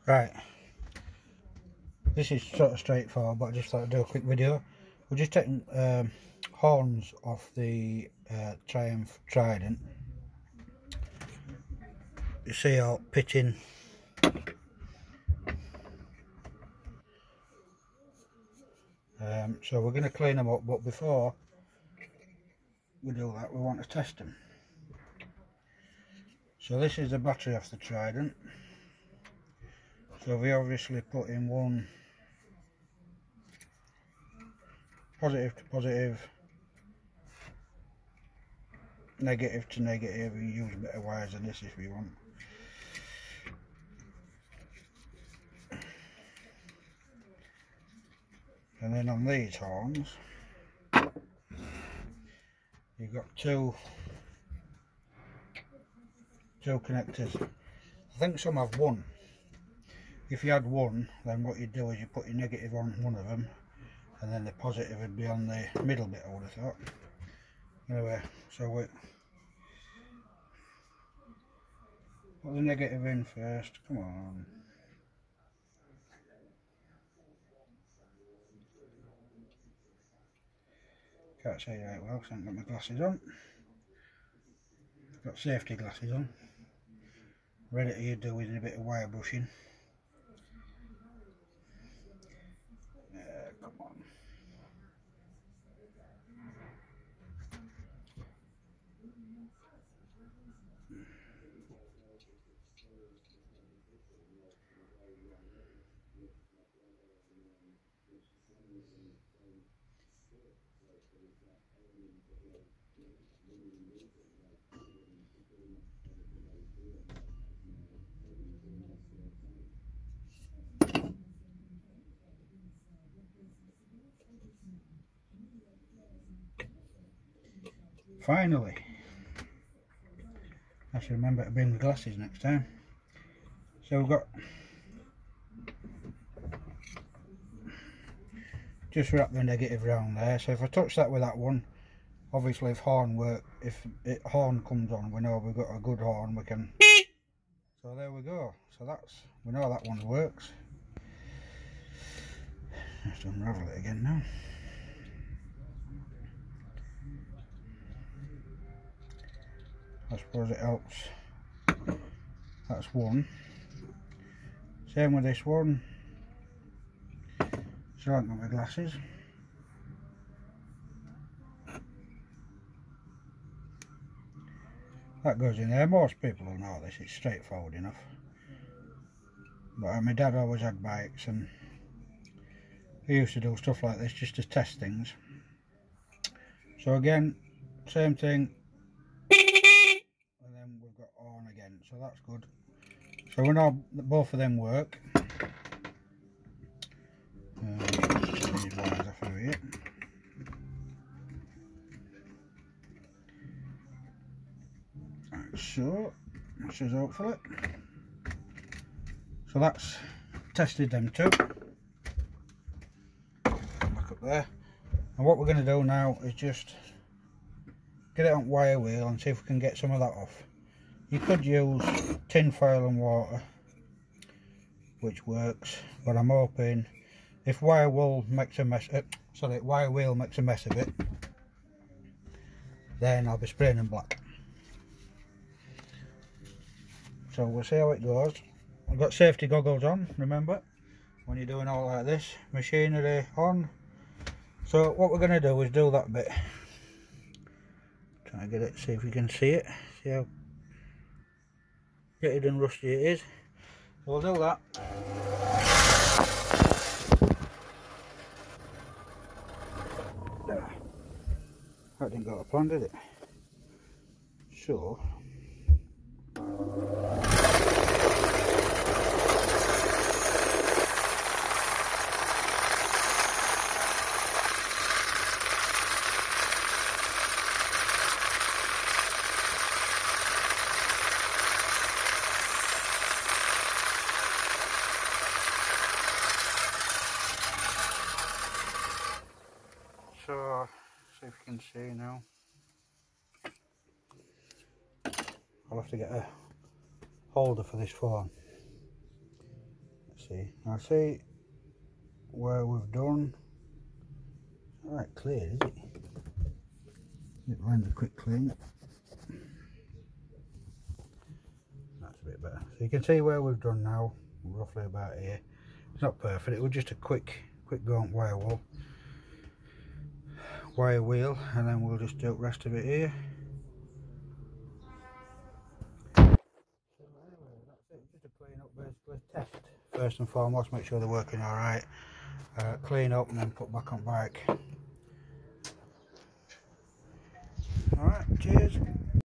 Right, this is sort of straightforward, but I just thought I'd do a quick video. We're just taking horns off the Triumph Trident. You see how pitching. So we're going to clean them up, but before we do that we want to test them. So this is the battery off the Trident. So we obviously put in one positive to positive, negative to negative. We use a bit of wires than this if we want. And then on these horns you've got two connectors. I think some have one. If you had one, then what you do is you put your negative on one of them and then the positive would be on the middle bit, I would have thought. Anyway, so we put the negative in first. Come on. Can't see right well because I haven't got my glasses on. I've got safety glasses on. Ready to do with a bit of wire brushing. Come on. Finally, I should remember to bring the glasses next time. So we've got just wrap the negative round there. So if I touch that with that one, obviously if horn comes on, we know we've got a good horn. We can. So there we go. So we know that one works. Just unravel it again now. I suppose it helps. That's one. Same with this one. So I haven't got my glasses. That goes in there. Most people will know this, it's straightforward enough. But my dad always had bikes and he used to do stuff like this just to test things. So again, same thing. And then we've got on again, so that's good. So we know that both of them work. These wires off of here. So this is hopefully. So that's tested them two. Back up there. And what we're going to do now is just get it on wire wheel and see if we can get some of that off. You could use tin foil and water, which works, but I'm hoping if wire wheel makes a mess of it, then I'll be spraying them black. So we'll see how it goes. I've got safety goggles on, remember, when you're doing all like this, machinery on. So what we're going to do is do that bit. Try to get it, see if you can see it, see how pitted and rusty it is. So we'll do that. That didn't go to plan, did it? So see if you can see now. I'll have to get a holder for this phone. see. I'll see where we've done. Alright, clear, is it? It lends a quick clean. That's a bit better. So you can see where we've done now, roughly about here. It's not perfect, it was just a quick gaunt wire wheel, and then we'll just do the rest of it here. So anyway, that's it, just a clean up basically. Test first and foremost, make sure they're working alright. Clean up and then put back on bike. Alright, cheers.